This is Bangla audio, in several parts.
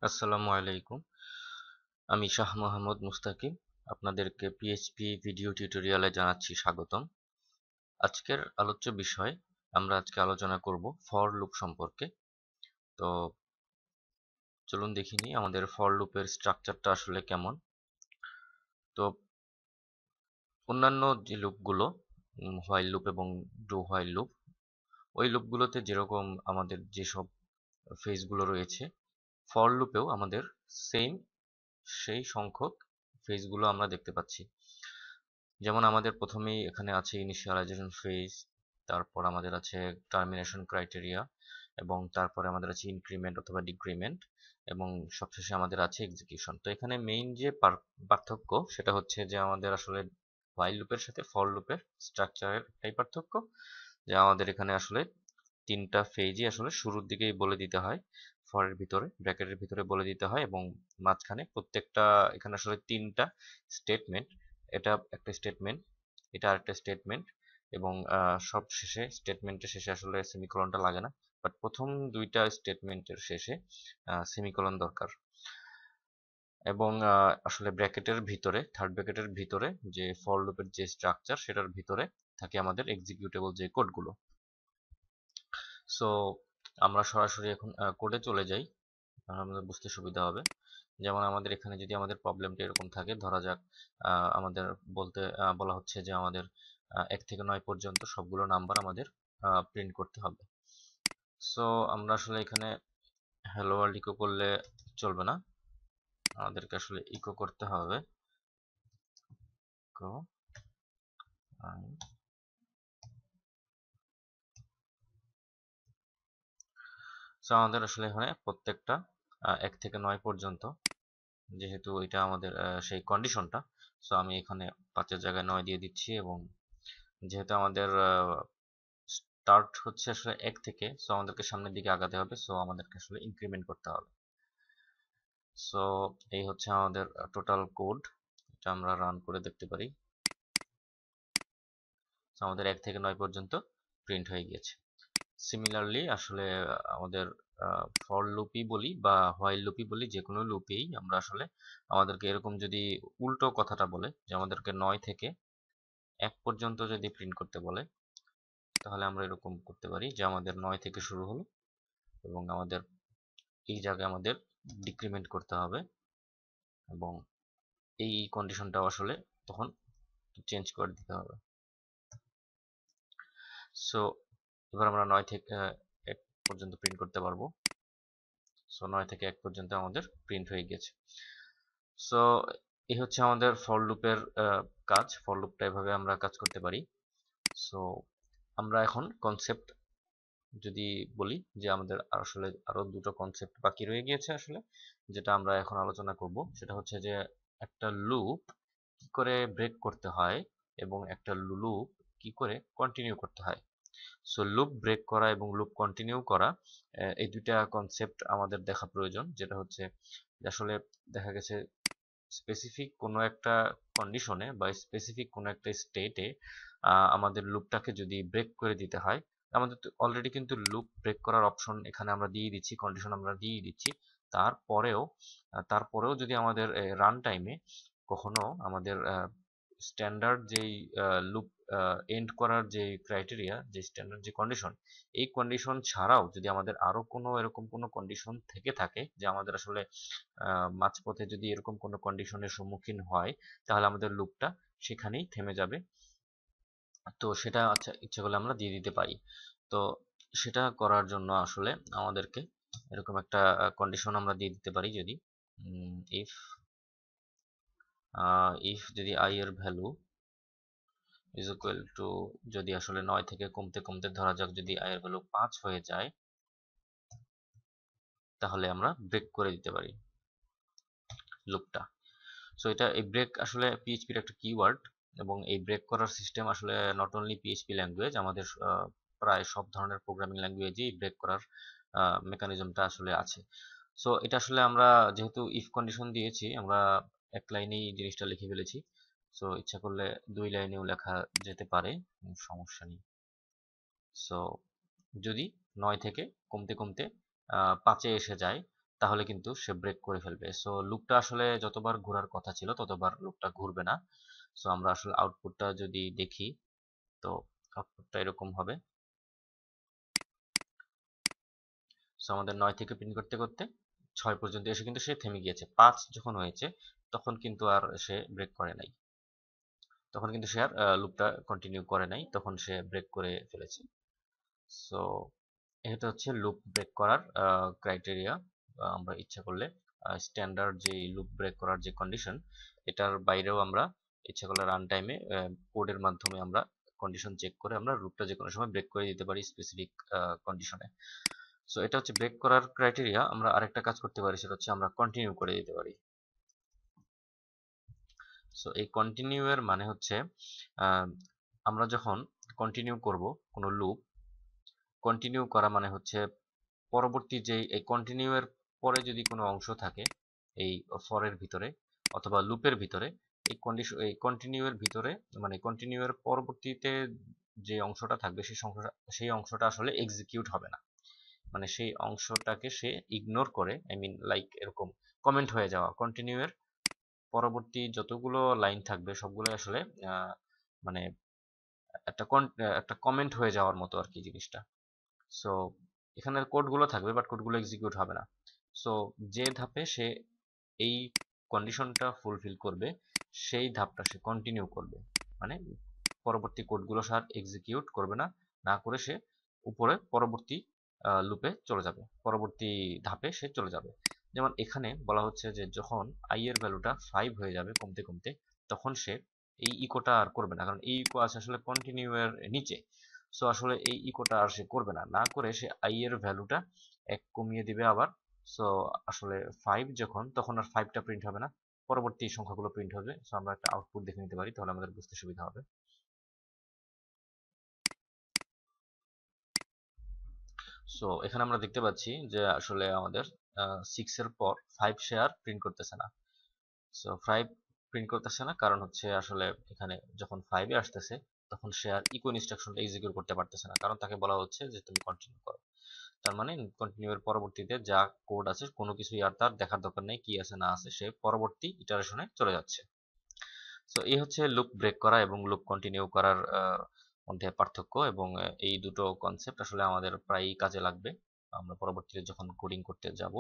আসসালামু আলাইকুম। আমি শাহ মোহাম্মদ মুস্তাকিম। আপনাদেরকে পিএইচপি ভিডিও টিউটোরিয়ালে জানাচ্ছি স্বাগতম। আজকের আলোচ্য বিষয় আমরা আজকে আলোচনা করব ফর লুপ সম্পর্কে। তো চলুন দেখে নিই আমাদের ফর লুপের স্ট্রাকচারটা আসলে কেমন। তো অন্যান্য যে লুপগুলো হোয়াইল লুপ এবং ডু হোয়াইল লুপ, ওই লুপগুলোতে যেরকম আমাদের যেসব ফেজগুলো রয়েছে, ফর লুপেও আমাদের সেম সেই সংখ্যক ফেজগুলো আমরা দেখতে পাচ্ছি। যেমন আমাদের প্রথমেই এখানে আছে ইনিশিয়ালাইজেশন ফেজ, তারপর আমাদের আছে টার্মিনেশন ক্রাইটেরিয়া, এবং তারপরে আমাদের আছে ইনক্রিমেন্ট অথবা ডিক্রিমেন্ট, এবং সবশেষে আমাদের আছে এক্সিকিউশন। তো এখানে মেইন যে পার্থক্য সেটা হচ্ছে যে আমাদের আসলে হোয়াইল লুপের সাথে ফর লুপের স্ট্রাকচারের একটাই পার্থক্য, যে আমাদের এখানে আসলে তিনটা ফেজই আসলে শুরুর দিকেই বলে দিতে হয়, ফরের ভিতরে ব্র্যাকেটের ভিতরে বলে দিতে হয়, এবং মাঝখানে প্রত্যেকটা এখানে আসলে তিনটা স্টেটমেন্ট, এটা একটা স্টেটমেন্ট, এটা আরেকটা স্টেটমেন্ট, এবং সব শেষে স্টেটমেন্টের শেষে আসলে সেমিকোলনটা লাগে না, বাট প্রথম দুইটা স্টেটমেন্টের শেষে সেমিকোলন দরকার। এবং আসলে ব্র্যাকেটের ভিতরে, থার্ড ব্র্যাকেটের ভিতরে যে ফর লুপের যে স্ট্রাকচার সেটার ভিতরে থাকে আমাদের এক্সিকিউটেবল যে কোডগুলো। সো আমরা সরাসরি এখন কোডে চলে যাই, আমাদের বুঝতে সুবিধা হবে। যেমন আমাদের এখানে যদি আমাদের প্রবলেমটা এরকম থাকে, ধরা যাক আমাদের বলা হচ্ছে যে আমাদের 1 থেকে 9 পর্যন্ত সবগুলো নাম্বার আমাদের প্রিন্ট করতে হবে। সো আমরা আসলে এখানে হ্যালো ওয়ার্ল্ড ইকো করলে চলবে না, আমাদেরকে আসলে ইকো করতে হবে ইকো সো আমাদের আসলে এখানে প্রত্যেকটা 1 থেকে 9 পর্যন্ত, যেহেতু এটা আমাদের সেই কন্ডিশনটা, সো আমি এখানে 5 এর জায়গায় 9 দিয়ে দিচ্ছি, এবং যেহেতু আমাদের স্টার্ট হচ্ছে আসলে 1 থেকে, সো আমাদেরকে সামনের দিকে আগাতে হবে, সো আমাদেরকে আসলে ইনক্রিমেন্ট করতে হবে। সো এই হচ্ছে আমাদের টোটাল কোড, এটা আমরা রান করে দেখতে পারি। সো আমাদের 1 থেকে 9 পর্যন্ত প্রিন্ট হয়ে গিয়েছে। সিমিলারলি আসলে আমাদের ফর লুপই বলি বা হোয়াইল লুপই বলি, যে কোনো লুপেই আমরা আসলে আমাদেরকে এরকম যদি উল্টো কথাটা বলে, যে আমাদেরকে 9 থেকে 1 পর্যন্ত যদি প্রিন্ট করতে বলে, তাহলে আমরা এরকম করতে পারি যে আমাদের 9 থেকে শুরু হলো, এবং আমাদের এই জায়গায় আমাদের ডিক্রিমেন্ট করতে হবে, এবং এই কন্ডিশনটাও আসলে তখন চেঞ্জ করে দিতে হবে। সো এবার আমরা 9 থেকে 1 পর্যন্ত প্রিন্ট করতে পারবো। সো 9 থেকে 1 পর্যন্ত আমাদের প্রিন্ট হয়ে গেছে। সো এই হচ্ছে আমাদের ফর লুপের কাজ। ফর লুপটা এভাবে আমরা কাজ করতে পারি। সো আমরা এখন কনসেপ্ট যদি বলি, যে আমাদের আসলে আরো দুটো কনসেপ্ট বাকি রয়ে গিয়েছে আসলে, যেটা আমরা এখন আলোচনা করব, সেটা হচ্ছে যে একটা লুপ কি করে ব্রেক করতে হয়, এবং একটা লুপ কি করে কন্টিনিউ করতে হয়। সো লুপ ব্রেক করা এবং লুপ কন্টিনিউ করা, এই দুইটা কনসেপ্ট আমাদের দেখা প্রয়োজন। যেটা হচ্ছে আসলে দেখা গেছে স্পেসিফিক কোনো একটা কন্ডিশনে বা স্পেসিফিক কোনো একটা স্টেটে আমাদের লুপটাকে যদি ব্রেক করে দিতে হয়, আমাদের তো অলরেডি কিন্তু লুপ ব্রেক করার অপশন এখানে আমরা দিয়ে দিচ্ছি, কন্ডিশন আমরা দিয়ে দিচ্ছি। তারপরেও যদি আমাদের রান টাইমে কখনো আমাদের স্ট্যান্ডার্ড যেই লুপ এন্ড করার যে ক্রাইটেরিয়া, যে স্ট্যান্ডার্ড যে কন্ডিশন, এই কন্ডিশন ছাড়াও যদি আমাদের আরো কোনো এরকম কোনো কন্ডিশন থেকে থাকে, যে আমাদের আসলে মাঝপথে যদি এরকম কোনো কন্ডিশনের সম্মুখীন হয়, তাহলে আমাদের লুপটা সেখানেই থেমে যাবে। তো সেটা আচ্ছা ইচ্ছে করলে আমরা দিয়ে দিতে পারি। তো সেটা করার জন্য আসলে আমাদেরকে এরকম একটা কন্ডিশন আমরা দিয়ে দিতে পারি, যদি ইফ যদি i এর ভ্যালু ইজ ইকুয়াল টু, যদি আসলে 9 থেকে কমতে কমতে ধরা যাক যদি i এর ভ্যালু 5 হয়ে যায়, তাহলে আমরা ব্রেক করে দিতে পারি লুপটা। সো এটা, এই ব্রেক আসলে পিএইচপির একটা কিওয়ার্ড, এবং এই ব্রেক করার সিস্টেম আসলে নট অনলি পিএইচপি ল্যাঙ্গুয়েজ, আমাদের প্রায় সব ধরনের প্রোগ্রামিং ল্যাঙ্গুয়েজেই ব্রেক করার মেকানিজমটা আসলে আছে। সো এটা আসলে আমরা যেহেতু ইফ কন্ডিশন দিয়েছি, আমরা এক লাইনেই জিনিসটা লিখে ফেলেছি। সো ইচ্ছা করলে 2 লাইনেও লেখা যেতে পারে, কোনো সমস্যা নেই। সো যদি 9 থেকে কমতে কমতে 5-এ এসে যায়, তাহলে কিন্তু সে ব্রেক করে ফেলবে। সো লুপটা আসলে যতবার ঘোরার কথা ছিল ততবার লুপটা ঘুরবে না। সো আমরা আসলে আউটপুটটা যদি দেখি, তো আউটপুটটা এরকম হবে। সো আমাদের 9 থেকে প্রিন্ট করতে করতে 6 পর্যন্ত এসে কিন্তু সে থেমে গিয়েছে। 5 যখন হয়েছে তখন কিন্তু আর সে ব্রেক করে নাই, তখন কিন্তু সে আর লুপটা কন্টিনিউ করে নাই, তখন সে ব্রেক করে ফেলেছে। সো এটা হচ্ছে লুপ ব্রেক করার ক্রাইটেরিয়া। আমরা ইচ্ছা করলে স্ট্যান্ডার্ড যে লুপ ব্রেক করার যে কন্ডিশন, এটার বাইরেও আমরা ইচ্ছা করলে রান টাইমে কোডের মাধ্যমে আমরা কন্ডিশন চেক করে আমরা লুপটা যে কোনো সময় ব্রেক করে দিতে পারি স্পেসিফিক কন্ডিশনে। সো এটা হচ্ছে ব্রেক করার ক্রাইটেরিয়া। আমরা আরেকটা কাজ করতে পারি, সেটা হচ্ছে আমরা কন্টিনিউ করে দিতে পারি। সো এই কন্টিনিউ এর মানে হচ্ছে আমরা যখন কন্টিনিউ করব কোনো লুপ, কন্টিনিউ করা মানে হচ্ছে পরবর্তী যে এই কন্টিনিউ এর পরে যদি কোনো অংশ থাকে এই ফরের ভিতরে অথবা লুপের ভিতরে, এই কন্ডিশন এই কন্টিনিউ এর ভিতরে মানে কন্টিনিউ এর পরবর্তীতে যে অংশটা থাকবে সেই অংশটা আসলে এক্সিকিউট হবে না। মানে সেই অংশটাকে সে ইগনোর করে, আই মিন লাইক এরকম কমেন্ট হয়ে যাওয়া। কন্টিনিউ এর পরবর্তী যতগুলো লাইন থাকবে সবগুলোই আসলে মানে একটা কমেন্ট হয়ে যাওয়ার মতো আর কি জিনিসটা। সো এখানের কোডগুলো থাকবে বাট কোডগুলো এক্সিকিউট হবে না। সো যে ধাপে সে এই কন্ডিশনটা ফুলফিল করবে সেই ধাপটা সে কন্টিনিউ করবে, মানে পরবর্তী কোডগুলো সে আর এক্সিকিউট করবে না, না করে সে উপরে পরবর্তী লুপে চলে যাবে, পরবর্তী ধাপে সে চলে যাবে। যেমন এখানে বলা হচ্ছে যে যখন i এর ভ্যালুটা 5 হয়ে যাবে কমতে কমতে, তখন সে এই ইকোটা আর করবে না, কারণ এই ইকো আছে আসলে কন্টিনিউ এর নিচে। সো আসলে এই ইকোটা আর সে করবে না, না করে সে i এর ভ্যালুটা 1 কমিয়ে দিবে আবার। সো আসলে 5 যখন, তখন আর 5টা প্রিন্ট হবে না, পরবর্তী সংখ্যাগুলো প্রিন্ট হবে। সো আমরা একটা আউটপুট দেখে নিতে পারি, তাহলে আমাদের বুঝতে সুবিধা হবে। সো এখানে আমরা দেখতে পাচ্ছি যে আসলে আমাদের 6 এর পর 5 সে আর প্রিন্ট করতেছে না। সো 5 প্রিন্ট করতেছে না কারণ হচ্ছে আসলে এখানে যখন 5 এ আসতেছে তখন সে আর ইকো ইনস্ট্রাকশনটা এক্সিকিউট করতে পারতেছে না, কারণ তাকে বলা হচ্ছে যে তুমি কন্টিনিউ করো। তার মানে কন্টিনিউ এর পরবর্তীতে যা কোড আছে কোনো কিছুই আর তার দেখার দরকার নেই, কি আছে না আছে, সে পরবর্তী ইটারেশনে চলে যাচ্ছে। সো এই হচ্ছে লুপ ব্রেক করা এবং লুপ কন্টিনিউ করার মধ্যে পার্থক্য, এবং এই দুটো কনসেপ্ট আসলে আমাদের প্রায়ই কাজে লাগবে। আমরা পরবর্তীতে যখন কোডিং করতে যাব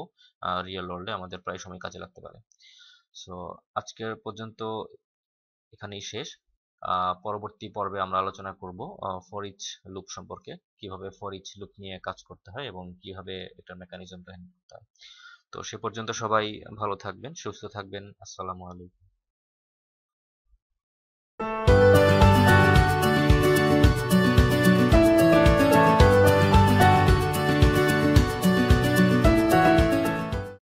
রিয়েল ওয়ার্ল্ডে আমাদের প্রায় সময় কাজে লাগতে পারে। সো আজকের পর্যন্ত এখানেই শেষ। পরবর্তী পর্বে আমরা আলোচনা করব ফর ইচ লুপ সম্পর্কে, কিভাবে ফর ইচ লুপ নিয়ে কাজ করতে হয় এবং কিভাবে এটার মেকানিজমটা হ্যান্ডেল করতে হয়। তো সে পর্যন্ত সবাই ভালো থাকবেন, সুস্থ থাকবেন। আসসালামু আলাইকুম।